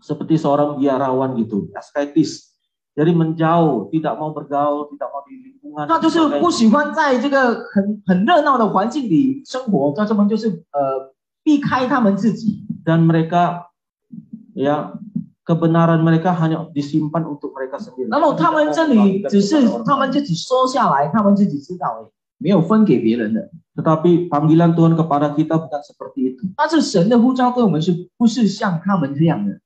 Seperti seorang biarawan gitu, asketis. Jadi menjauh, tidak mau bergaul, tidak mau di lingkungan. 他就是不喜欢在这个很热闹的环境里生活，他们就是避开他们自己。 Dan mereka, ya, kebenaran mereka hanya disimpan untuk mereka sendiri. 然后他们这里只是他们自己说下来，他们自己知道，没有分给别人的。 Tetapi panggilan Tuhan kepada kita bukan seperti itu. 但是神的呼召对我们不是像他们这样的。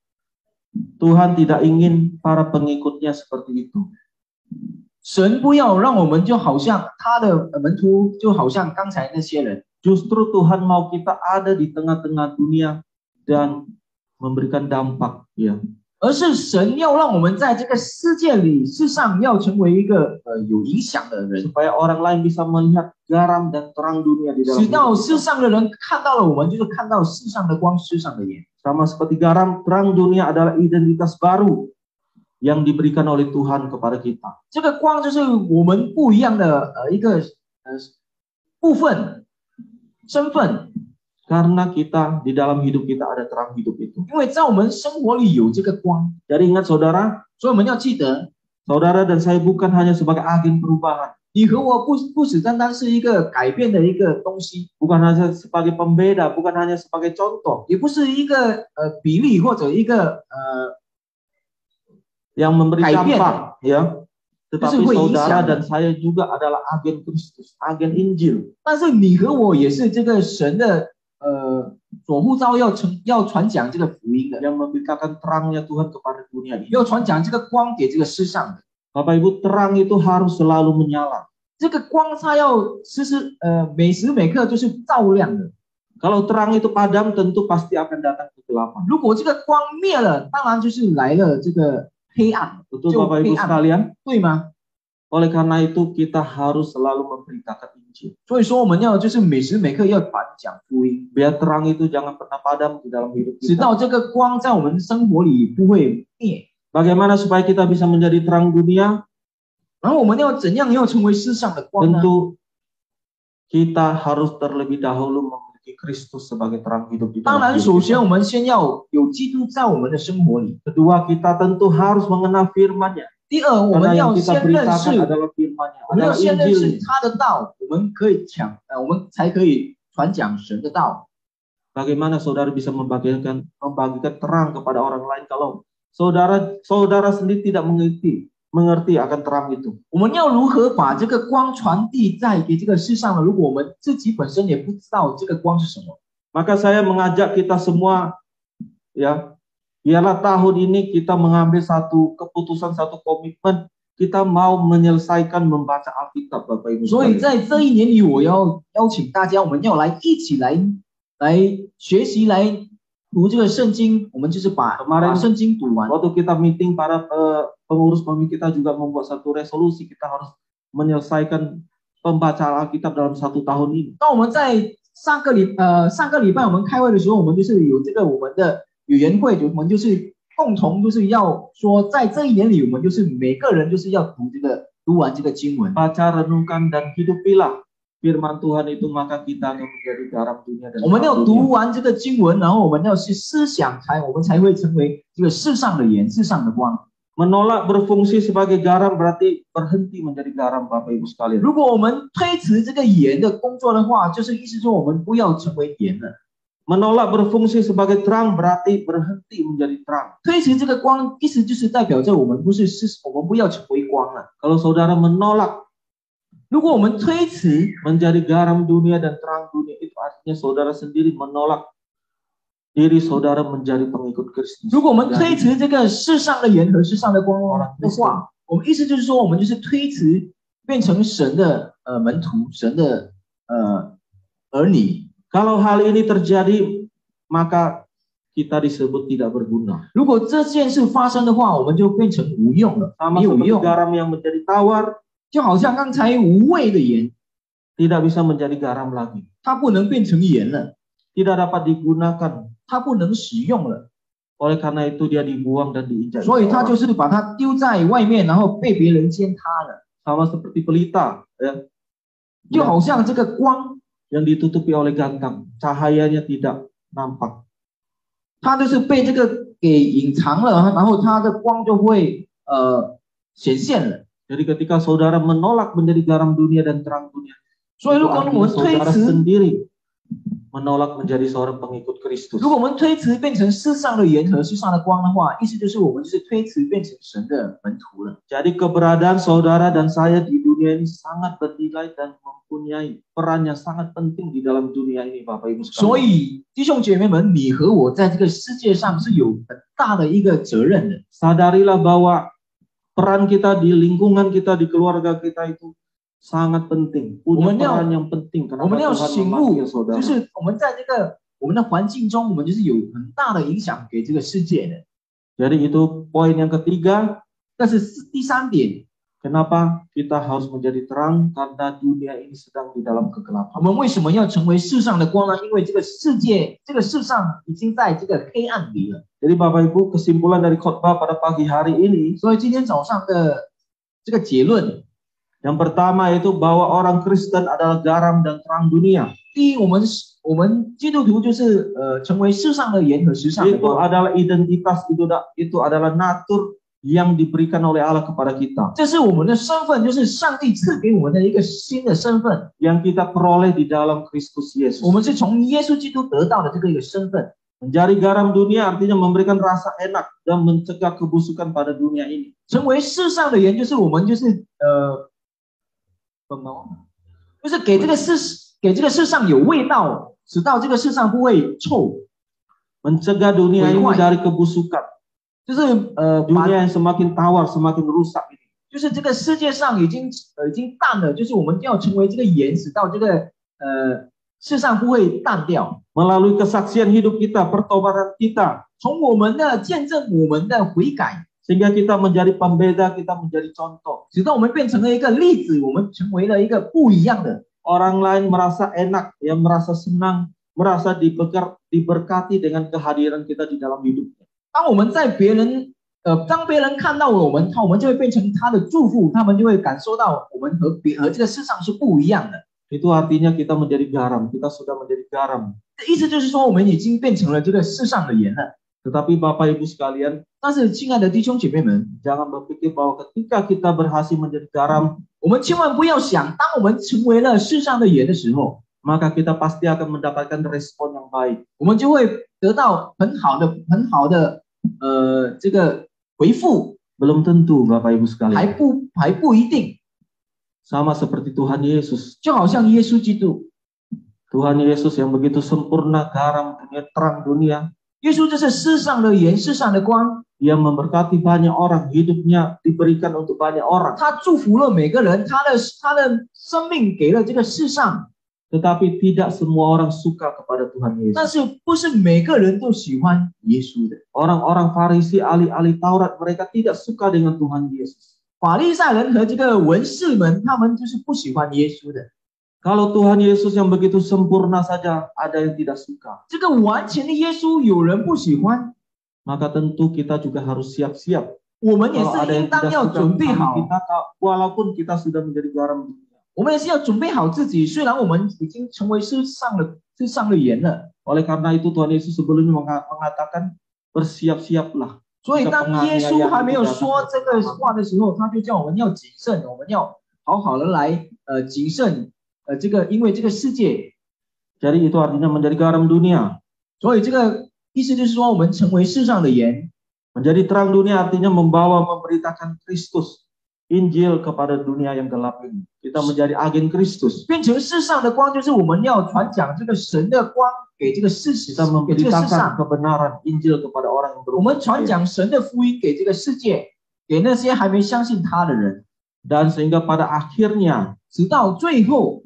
Tuhan tidak ingin para pengikutnya seperti itu. 神不要让我们就好像他的门徒，就好像刚才那些人。 Justru Tuhan mau kita ada di tengah-tengah dunia dan memberikan dampak, ya. 而是神要让我们在这个世界里，世上要成为一个有影响的人， Supaya orang lain bisa melihat garam dan terang dunia di dalam 直到 hidup 世 kita. 上的人看到了我们，就是看到世上的光，世上的盐。 Sama seperti garam, terang dunia adalah identitas baru yang diberikan oleh Tuhan kepada kita. 这个光就是我们不一样的一个部分身份， Karena kita di dalam hidup kita ada terang hidup itu. 因为在我们生活里有这个光， Jadi ingat saudara, 所以我们要记得， saudara dan saya bukan hanya sebagai agen perubahan, 你和我不只单单是一个改变的一个东西， bukan hanya sebagai pembeda, bukan hanya sebagai contoh 也不是一个比例或者一个yang memberi 改变的。 dampak, ya. Tetapi Itu saudara影响的。 dan saya juga adalah agen Kristus, agen Injil. 但是你和我也是这个神的所呼召要传讲这个福音的， yang memberitakan terangnya Tuhan kepada dunia ini. 要传讲这个光给这个世上的。 Bapak Ibu, terang itu harus selalu menyala. 这个光它要每时每刻就是照亮的。Kalau terang itu padam, tentu pasti akan datang kegelapan. 如果这个光灭了，当然就是来了这个黑暗， Betul 就 Bapak 黑 Ibu 暗， sekalian? 对吗？ Oleh karena itu kita harus selalu memberitakan Injil. 所以说我们要就是每时每刻要传讲福音， Biar terang itu jangan pernah padam di dalam hidup 直 kita. 到这个光在我们生活里不会灭。 Bagaimana supaya kita bisa menjadi terang dunia? 然后我们要怎样要成为世上的光呢？ Tentu kita harus terlebih dahulu memiliki Kristus sebagai terang hidup di 当 dalam 然，首 hidup 先 kita. 我们先要有基督在我们的生活里。 Kedua, kita tentu harus mengenal firman-Nya. 第二，我 Karena 们 yang 要 kita 先认 beritakan 识， adalah firman-Nya, 我们要 adalah 先认识 Injil. 他的道，我们可以我们才可以传讲神的道。 Bagaimana saudara bisa membagikan terang kepada orang lain kalau saudara sendiri tidak mengerti akan terang itu? 我们要如何把这个光传递在给这个世上呢？如果我们自己本身也不知道这个光是什么， Maka saya mengajak kita semua, ya, biarlah tahun ini kita mengambil satu keputusan, satu komitmen, kita mau menyelesaikan membaca Alkitab, Bapak Ibu 所以 sekalian. 在这一年里，我要邀请大家，我们要一起来学习来读这个圣经，我们就是把圣经读完。 Waktu kita meeting, para pengurus pemimpin kita juga membuat satu resolusi, kita harus menyelesaikan pembacaan Alkitab dalam 1 tahun ini. 当我们在上个礼拜我们开会的时候，我们就是有这个我们的语言会，我们就是共同就是要说，在这一年里，我们就是每个人就是要读完这个经文。 Baca, renungkan, dan hidupilah firman Tuhan itu, maka kita akan menjadi garam dunia dan 我们要 terang 读 dunia. 完这个经文，然后我们要去思想，我们才会成为这个世上的盐，世上的光。 Menolak berfungsi sebagai garam berarti berhenti menjadi garam, Bapak Ibu sekalian. 如果我们推迟这个盐的工作的话，就是意思说我们不要成为盐了。 Menolak berfungsi sebagai terang berarti berhenti menjadi terang. 推迟这个光，意思就是代表着我们不要成为光了。 Kalau saudara menolak 如果我们推迟 menjadi garam dunia dan terang dunia, itu artinya saudara sendiri menolak diri saudara menjadi pengikut Kristus. 如果我们推迟这个世上的盐和世上的光的话，我们意思就是说，我们就是推迟变成神的门徒，神的儿女。 Kalau hal ini terjadi, maka kita disebut tidak berguna. 如果这件事发生的话，我们就变成无用了， Sama 没有 seperti 用， garam yang menjadi tawar, 就好像刚才无味的盐， tidak bisa menjadi garam lagi. 它不能变成盐了， Tidak dapat digunakan. 它不能使用了， Oleh karena itu dia dibuang dan diinjak. 所以他就是把它丢在外面，然后被别人践踏了， Sama seperti pelita, ya, 就好像这个光， yang ditutupi oleh gantang, cahayanya tidak nampak. 它就是被这个给隐藏了，然后它的光就会显现了。 Jadi ketika saudara menolak menjadi garam dunia dan terang dunia, 所以 itu 如果我 artinya 们推 saudara 迟， sendiri menolak menjadi seorang pengikut Kristus. 如果我们推迟变成世上的盐和世上的光的话，意思就是我们就是推迟变成神的门徒了。 Jadi keberadaan saudara dan saya di dunia ini sangat bernilai dan mempunyai peran yang sangat penting di dalam dunia ini, Bapak Ibu 所 sekalian. 以弟兄姐妹们，你和我在这个世界上是有很大的一个责任的。 Sadarilah bahwa peran kita di lingkungan kita, di keluarga kita itu sangat penting. Punya peran yang penting 我们 karena 要 Tuhan 醒悟， memanggil saudara. 就是我们在这个我们的环境中，我们就是有很大的影响给这个世界的。 Jadi itu poin yang ketiga. 但是第三点， Kenapa kita harus menjadi terang? Karena dunia ini sedang di dalam 我 kegelapan. 们为什么要成为世上的光呢？因为这个世上已经在这个黑暗里了。 Jadi Bapak Ibu, kesimpulan dari khotbah pada pagi hari ini, 所以今天早上的这个结论， yang pertama itu bahwa orang Kristen adalah garam dan terang dunia. 第一，我们基督徒就是成为世上的盐和世上的 Itu 光。 adalah identitas, itu adalah natur yang diberikan oleh Allah kepada kita, 这是我们的身份，就是上帝赐给我们的一个新的身份。 yang kita peroleh di dalam Kristus 我 Yesus. 们是从耶稣基督得到的这个一个身份。 Menjadi garam dunia artinya memberikan rasa enak dan mencegah kebusukan pada dunia ini. 成为世上的盐，就是我们就是就是给这个世上有味道，使到这个世上不会臭。 Mencegah dunia ini dari kebusukan. 就是dunia yang semakin tawar, semakin rusak ini. 就是这个世界上已经淡了，就是我们要成为这个盐，使到这个世上不会淡掉。 Melalui kesaksian hidup kita, pertobatan kita, 从我们的见证，我们的悔改， sehingga kita menjadi pembeda, kita menjadi contoh. 直到我们变成了一个例子，我们成为了一个不一样的。 Orang lain merasa enak, ya merasa senang, merasa diberkati dengan kehadiran kita di dalam hidupnya. 当我们在别人当别人看到我们就会变成他的祝福，他们就会感受到我们和这个世上是不一样的。 Itu artinya kita menjadi garam, kita sudah menjadi garam. 意思就是说，我们已经变成了这个世上的盐了。 Tetapi Bapak Ibu sekalian, 但是，亲爱的弟兄姐妹们， jangan berpikir bahwa ketika kita berhasil menjadi garam, 我们千万不要想，当我们成为了世上的盐的时候， maka kita pasti akan mendapatkan respon yang baik. 我们就会得到很好的这个回复。 Belum tentu Bapak Ibu sekalian. 还不一定。 Sama seperti Tuhan Yesus. 就好像耶稣基督， Tuhan Yesus yang begitu sempurna, garam dunia, terang dunia. 耶稣就是世上的盐，世上的光。 Dia memberkati banyak orang, hidupnya diberikan untuk banyak orang. 他祝福了每个人，他的生命给了这个世上。 Tetapi tidak semua orang suka kepada Tuhan 但 Yesus. 是不是每个人都喜欢耶稣的？ Orang-orang Farisi, ahli-ahli Taurat, mereka tidak suka dengan Tuhan Yesus. 法利赛人和这个文士们，他们就是不喜欢耶稣的。 Kalau Tuhan Yesus yang begitu sempurna saja ada yang tidak suka, 这个完全的耶稣有人不喜欢， maka tentu kita juga harus siap-siap. 我们也 Kalau ada 是 yang 应当 tidak 要 suka 准备 dengan 好， kita, walaupun kita sudah menjadi garam dunia. 我们也是要准备好自己。虽然我们已经成为世上的盐了， Oleh karena itu Tuhan Yesus sebelumnya mengatakan bersiap-siaplah. 所以当耶稣还没有说这个话的时候，他就叫我们要谨慎，我们要好好的来谨慎这个，因为这个世界， Jadi itu artinya menjadi garam dunia. 所以这个意思就是说，我们成为世上的盐。 Menjadi terang dunia artinya memberitakan Kristus, Injil kepada dunia yang gelap ini. Kita menjadi agen Kristus. 变成世上的光，就是我们要传讲这个神的光给这个世 Kita 给这个世 memberitakan 上， kebenaran Injil kepada orang yang 我们 berumur. 传讲神的福音给这个世界，给那些还没相信他的人， Dan sehingga pada akhirnya 直到最后，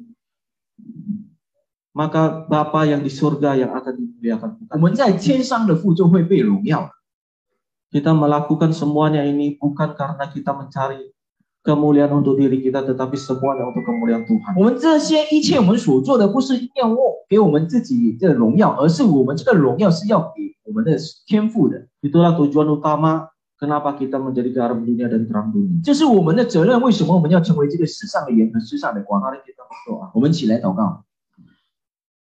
maka Bapa yang di surga yang akan dimuliakan. 我们在天上的父就会被荣耀。 Kita melakukan semuanya ini bukan karena kita mencari kemuliaan untuk diri kita, tetapi semuanya untuk kemuliaan Tuhan. 我们这些一切我们所做的，不是要给我们自己的荣耀，而是我们这个荣耀是要给我们的天父的。 Itulah tujuan utama kenapa kita menjadi garam dunia dan terang dunia. 这是我们的责任。为什么我们要成为这个世上的盐和世上的光？ Mari kita berdoa. 我们起来祷告。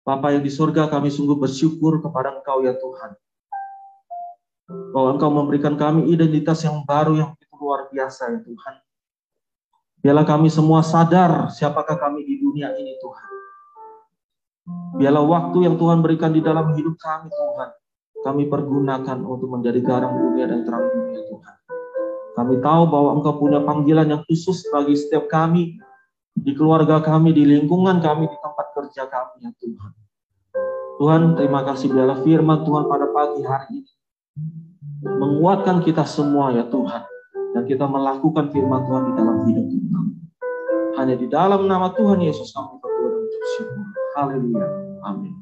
Bapa yang di surga, kami sungguh bersyukur kepada Engkau ya Tuhan, bahwa Engkau memberikan kami identitas yang baru yang begitu luar biasa ya Tuhan. Biarlah kami semua sadar siapakah kami di dunia ini Tuhan. Biarlah waktu yang Tuhan berikan di dalam hidup kami Tuhan, kami pergunakan untuk menjadi garam dunia dan terang dunia Tuhan. Kami tahu bahwa Engkau punya panggilan yang khusus bagi setiap kami, di keluarga kami, di lingkungan kami, di tempat kerja kami ya Tuhan. Tuhan, terima kasih biarlah firman Tuhan pada pagi hari ini menguatkan kita semua ya Tuhan, dan kita melakukan firman Tuhan di dalam hidup kita. Hanya di dalam nama Tuhan Yesus kami berdoa dan bersyukur. Haleluya. Amin.